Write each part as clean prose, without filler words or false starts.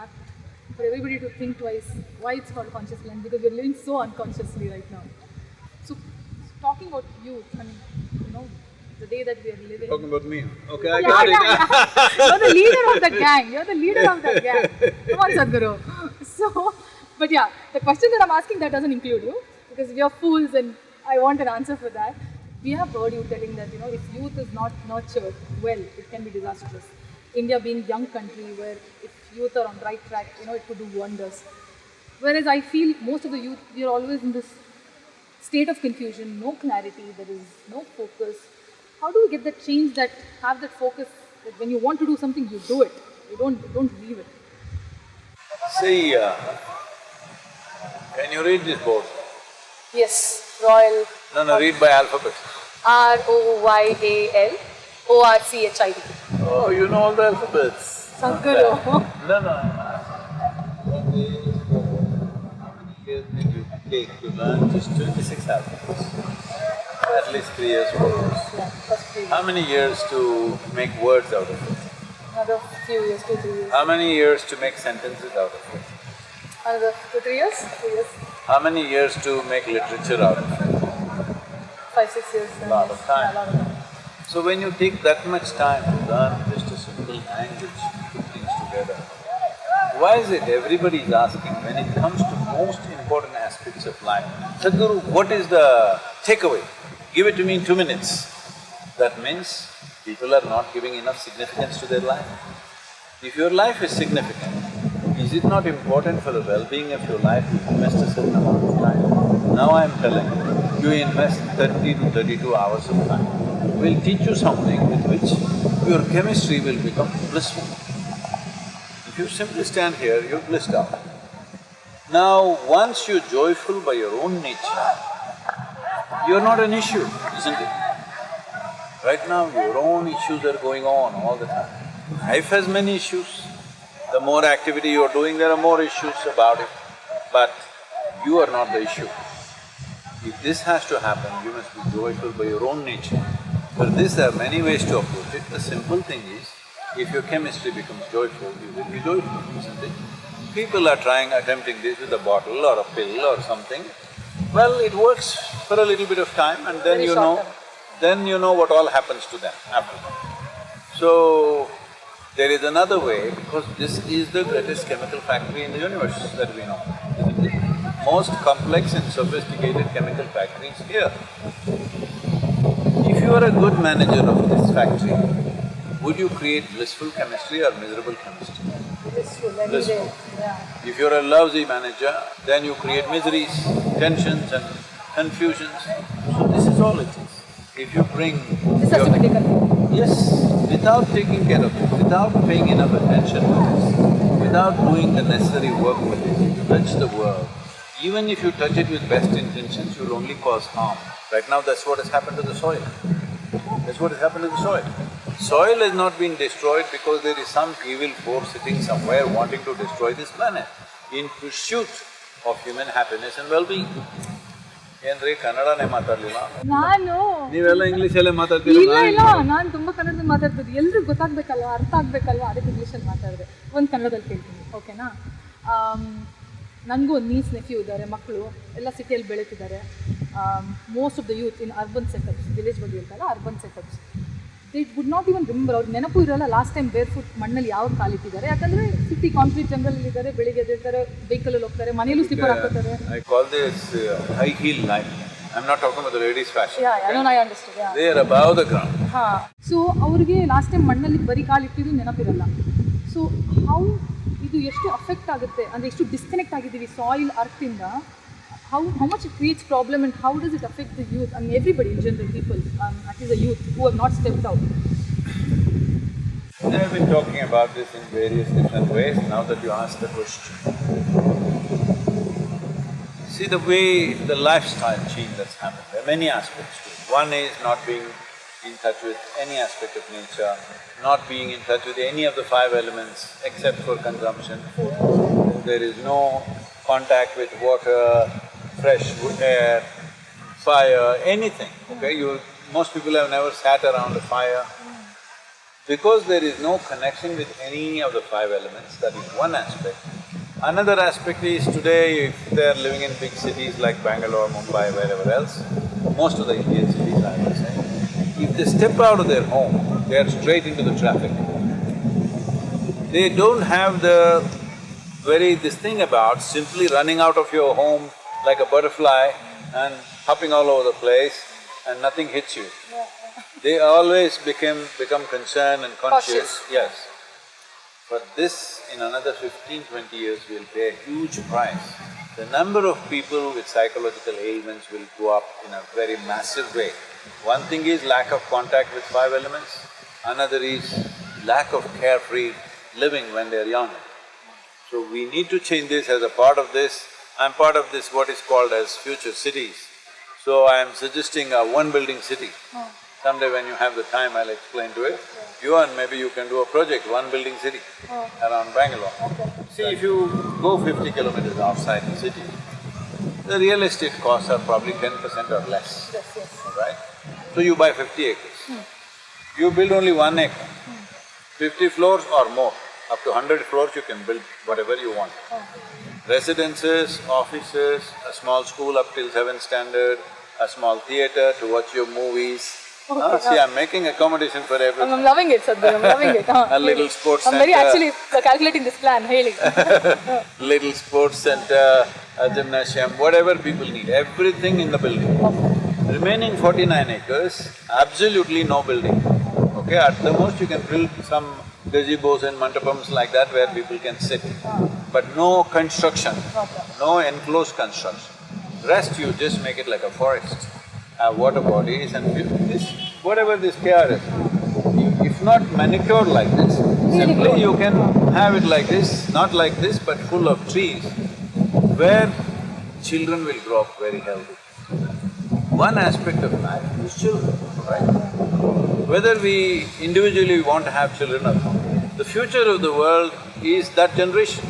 apt for everybody to think twice why it's called conscious land, because we're living so unconsciously right now. So, talking about youth, I mean, the day that we are living. Talking about me? Okay, I got it. Yeah. You're the leader of that gang. You're the leader of that gang. Come on, Sadhguru. So, but yeah, the question that I'm asking, that doesn't include you, because we are fools and I want an answer for that. We have heard you telling that, if youth is not nurtured well, it can be disastrous. India being a young country where if youth are on right track, it could do wonders. Whereas I feel most of the youth, we are always in this state of confusion, no clarity, there is no focus. How do we get that change, that have that focus, that when you want to do something, you do it, you don't leave it? See, can you read this board? Yes, Royal. No, read by alphabet. ROYAL ORCHID. Oh, you know all the alphabets. Sadhguru. No. How many years did you take to learn just 26 alphabets? At least 3 years, 4 years. Yeah, first 3 years. How many years to make words out of it? Another few years, 2-3 years. How many years to make sentences out of it? Another 2-3 years? 3 years. How many years to make literature out of it? 5-6 years. Lot of time. Yeah, a lot of time. So when you take that much time to learn just a simple language, put things together, why is it everybody is asking when it comes to most important aspects of life, Sadhguru, what is the takeaway? Give it to me in 2 minutes. That means people are not giving enough significance to their life. If your life is significant, is it not important for the well-being of your life to invest a certain amount of time? Now I am telling you, you invest 30 to 32 hours of time. We'll teach you something with which your chemistry will become blissful. If you simply stand here, you're blissed out. Now, once you're joyful by your own nature, you're not an issue, isn't it? Right now, your own issues are going on all the time. Life has many issues. The more activity you're doing, there are more issues about it. But you are not the issue. If this has to happen, you must be joyful by your own nature. For this, there are many ways to approach it. The simple thing is, if your chemistry becomes joyful, you will be joyful, isn't it? People are attempting this with a bottle or a pill or something. Well, it works for a little bit of time and then you know what all happens to them after that. So, there is another way, because this is the greatest chemical factory in the universe that we know, isn't it? Most complex and sophisticated chemical factory is here. If you are a good manager of this factory, would you create blissful chemistry or miserable chemistry? Blissful, any Blissful. day, yeah. If you're a lousy manager, then you create miseries, tensions and confusions. So this is all it is. If you bring… This has to be taken. Yes, without taking care of it, without paying enough attention to this, without doing the necessary work with it, you touch the world. Even if you touch it with best intentions, you'll only cause harm. Right now, that's what has happened to the soil. That's what has happened to the soil. Soil has not been destroyed because there is some evil force sitting somewhere wanting to destroy this planet in pursuit of human happiness and well-being. ಏನ್ರಿ ಕನ್ನಡನೇ ಮಾತಾಡ್ಲಿಲ್ಲ? ನಾನು ನೀವೆಲ್ಲ ಇಂಗ್ಲೀಷಲ್ಲೇ ಮಾತಾಡ್ತೀರ? ಇಲ್ಲ, ನಾನು ತುಂಬಾ ಕನ್ನಡದಲ್ಲಿ ಮಾತಾಡ್ತಿದ್ದೆ. ಎಲ್ರಿಗೂ ಗೊತ್ತಾಗ್ಬೇಕಲ್ವಾ, ಅರ್ಥ ಆಗ್ಬೇಕಲ್ವಾ, ಅದಕ್ಕೆ ಇಂಗ್ಲೀಷಲ್ಲಿ ಮಾತಾಡಿದೆ. ಒಂದು ಕನ್ನಡದಲ್ಲಿ ಕೇಳ್ತೀನಿ, ಓಕೆನಾ? ನನಗೂ ಒಂದು ನೀಸ್ ನೆಫ್ಯೂ ಇದ್ದಾರೆ, ಮಕ್ಕಳು ಎಲ್ಲ ಸಿಟಿಯಲ್ಲಿ ಬೆಳೀತಿದ್ದಾರೆ. Most of the youth in urban setups, village ಬಗ್ಗೆ ಇರ್ತಲ್ಲ, urban setups, they would not even remember, ಅವ್ರಿಗೆ ನೆನಪು ಇರೋಲ್ಲ ಲಾಸ್ಟ್ ಟೈಮ್ ಬೇರ್ ಫುಟ್ ಮಣ್ಣಲ್ಲಿ ಯಾವ ಕಾಲಿಟ್ಟಿದ್ದಾರೆ. ಯಾಕಂದರೆ ಸಿಟಿ ಕಾಂಕ್ರೀಟ್ ಜಂಗಲಲ್ಲಿ ಇದ್ದಾರೆ, ಬೆಳಿಗ್ಗೆ ಎದ್ದಿರ್ತಾರೆ, ವೆಹಿಕಲಲ್ಲಿ ಹೋಗ್ತಾರೆ, ಮನೇಲೂ slipper ಹಾಕೋತಾರೆ. I call this high heel life. I'm not talking about the ladies' fashion. Yeah, I know, I understood. Yeah. They are above the ground. ಹಾಂ, ಸೊ ಅವ್ರಿಗೆ ಲಾಸ್ಟ್ ಟೈಮ್ ಮಣ್ಣಲ್ಲಿ ಬರೀ ಕಾಲಿಟ್ಟಿದ್ದು ನೆನಪಿರಲ್ಲ. ಸೊ ಹೌ ಇದು ಎಷ್ಟು ಅಫೆಕ್ಟ್ ಆಗುತ್ತೆ, ಅಂದರೆ ಎಷ್ಟು disconnect ಆಗಿದ್ದೀವಿ soil ಅರ್ಥಿಂದ, how much it creates problem and how does it affect the youth and everybody in general, people, at least the youth who have not stepped out? I have been talking about this in various different ways now that you asked the question. See the way the lifestyle change that's happened, there are many aspects to it. One is not being in touch with any aspect of nature, not being in touch with any of the 5 elements except for consumption. There is no contact with water, fresh air, fire, anything, okay? Most people have never sat around a fire. Because there is no connection with any of the five elements, that is one aspect. Another aspect is today, if they are living in big cities like Bangalore, Mumbai, wherever else, most of the Indian cities I would say, if they step out of their home, they are straight into the traffic. They don't have the this thing about simply running out of your home like a butterfly and hopping all over the place and nothing hits you. They always become concerned and conscious. Yes. For this, in another 15–20 years, we'll pay a huge price. The number of people with psychological ailments will go up in a very massive way. One thing is lack of contact with five elements, another is lack of carefree living when they're young. So we need to change this as a part of this. I'm part of this what is called as future cities. So I am suggesting a one-building city. Someday when you have the time, I'll explain to it. You and maybe you can do a project, one-building city around Bangalore. See, if you go 50 kilometers outside the city, the real estate costs are probably 10% or less, right? So you buy 50 acres. You build only 1 acre, 50 floors or more. Up to 100 floors you can build whatever you want. Residences, offices, a small school up till 7th standard, a small theatre to watch your movies. See, I'm making accommodation for everyone. I'm loving it, Sadhguru, I'm loving it. A little sports center. I'm very actually calculating this plan, hailing. Little sports center, a gymnasium, whatever people need, everything in the building. Remaining 49 acres, absolutely no building. Okay, at the most you can build some gazebos and mandapams like that where people can sit, but no construction, no enclosed construction. Rest you just make it like a forest, have water bodies and this… whatever this KRS, if not manicured like this, simply you can have it like this, not like this but full of trees, where children will grow up very healthy. One aspect of life is children, right? Whether we individually want to have children or not, the future of the world is that generation.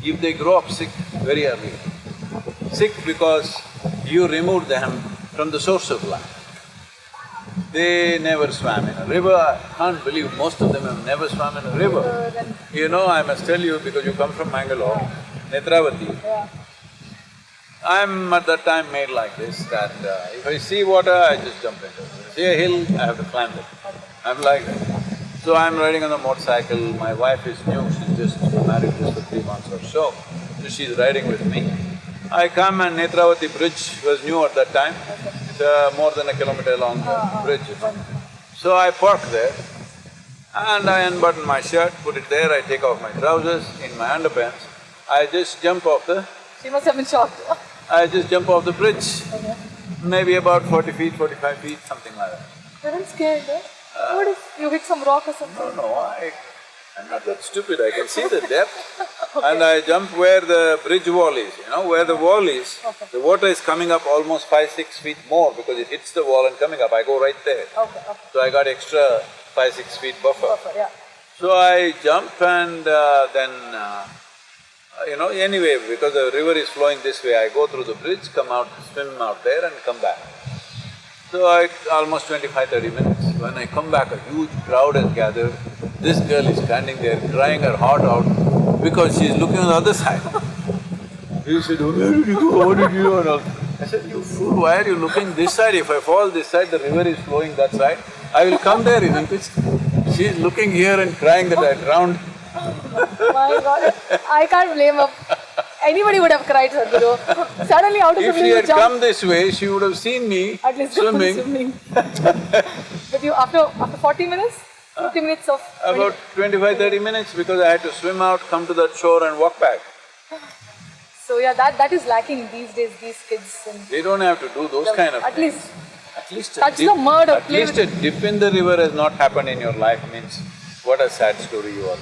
If they grow up sick very early, sick because you removed them from the source of life. They never swam in a river, I can't believe most of them have never swam in a river. You know, I must tell you, because you come from Mangalore, Netravati, I'm at that time made like this that if I see water, I just jump into it. See a hill, I have to climb it. I'm like that. So I'm riding on a motorcycle, my wife is new, she's just married just for 3 months or so, so she's riding with me. I come and Netravati bridge was new at that time, it's more than a kilometer long bridge. So I park there and I unbutton my shirt, put it there, I take off my trousers, in my underpants, I just jump off the… She must have been shocked. I just jump off the bridge, maybe about 40 feet, 45 feet, something like that. You're not scared, eh? What if you hit some rock or something? No, I'm not that stupid, I can see the depth. And I jump where the bridge wall is, you know, where the wall is, the water is coming up almost 5–6 feet more because it hits the wall and coming up, I go right there. So I got extra 5–6 feet buffer. So I jump and you know, anyway, because the river is flowing this way, I go through the bridge, come out, swim out there and come back. So almost 25–30 minutes. When I come back, a huge crowd has gathered. This girl is standing there crying her heart out because she is looking on the other side. He said, "Where did you go? What did you do?" And all. I said, "You fool, why are you looking this side? If I fall this side, the river is flowing that side. I will come there, isn't it?" She is looking here and crying that I drowned. My God, I can't blame her. Anybody would have cried, Sadhguru. Suddenly out of the blue, if she had come this way, she would have seen me at least swimming. But you, after 40 minutes, 50 minutes of… About 25–30 minutes because I had to swim out, come to that shore and walk back. So yeah, that is lacking these days, these kids. And they don't have to do those kind of things. At least touch the mud or at least a dip in the river has not happened in your life means what a sad story you are.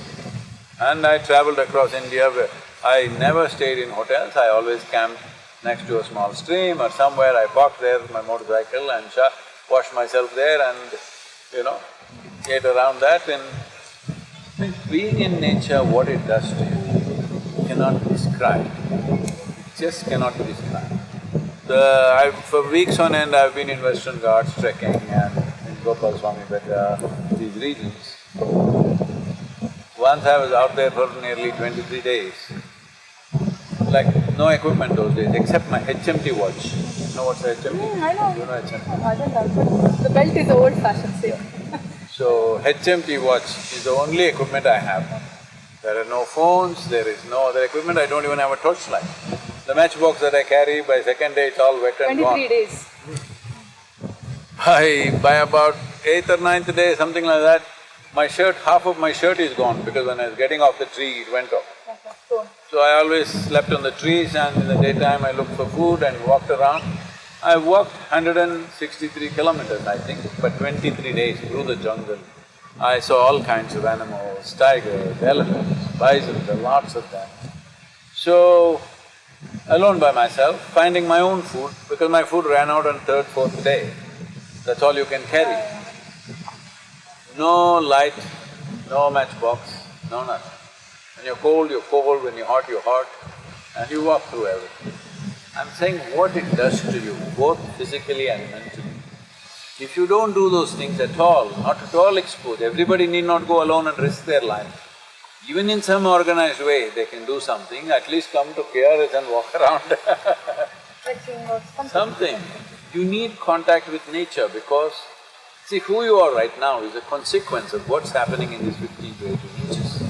And I travelled across India where I never stayed in hotels, I always camped next to a small stream or somewhere, I parked there my motorcycle and washed myself there and, you know, ate around that. And being in nature, what it does to you cannot be described, it just cannot be described. For weeks on end I've been in Western Ghats trekking and in Gopal Swami Betta, these regions. Once I was out there for nearly 23 days, like no equipment those days except my HMT watch. You know what's a HMT? I know. You know HMT? I don't know, but the belt is the old fashioned thing. So HMT watch is the only equipment I have. There are no phones, there is no other equipment, I don't even have a torchlight. The matchbox that I carry, by second day it's all wet and gone. 23 days. By about 8th or 9th day, something like that, my shirt, half of my shirt is gone because when I was getting off the tree, it went off. Okay, cool. So I always slept on the trees and in the daytime I looked for food and walked around. I walked 163 kilometers, I think, for 23 days through the jungle. I saw all kinds of animals, tigers, elephants, bison, there are lots of them. So, alone by myself, finding my own food, because my food ran out on third, fourth day. That's all you can carry. No light, no matchbox, no nothing. When you're cold, when you're hot, and you walk through everything. I'm saying what it does to you, both physically and mentally. If you don't do those things at all, not at all exposed, everybody need not go alone and risk their life. Even in some organized way, they can do something, at least come to KRS and walk around. Trekking or something. Something. You need contact with nature because, see, who you are right now is a consequence of what's happening in these 15 to 18 inches.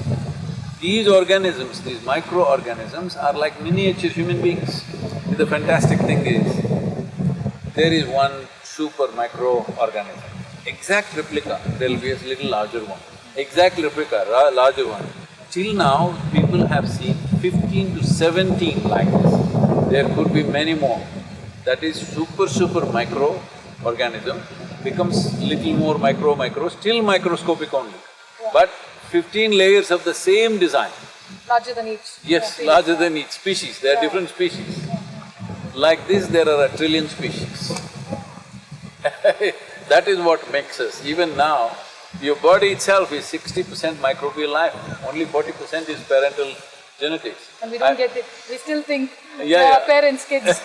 These organisms, these microorganisms are like miniature human beings. The fantastic thing is, there is one super microorganism, exact replica, there'll be a little larger one, exact replica, larger one. Till now, people have seen 15 to 17 like this. There could be many more. That is super microorganism, becomes little more micro, still microscopic only. Yeah. But 15 layers of the same design. Larger than each. Yes, Yeah, larger than each species, there are different species. Like this, there are 1 trillion species. That is what makes us. Even now, your body itself is 60% microbial life, only 40% is parental genetics. And we don't get it. We still think Yeah. parents, kids.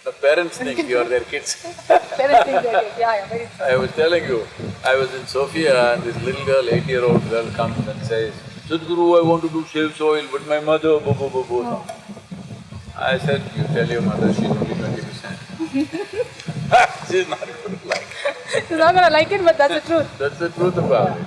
The parents think you are their kids. Parents think they're kids. Yeah, very true. I was telling you, I was in Sofia and this little girl, 8-year-old girl comes and says, Sadhguru, I want to do shave soil, but my mother, I said, you tell your mother she's only 20%. She's not going to like it. She's not gonna like it, but that's the truth. That's the truth about it.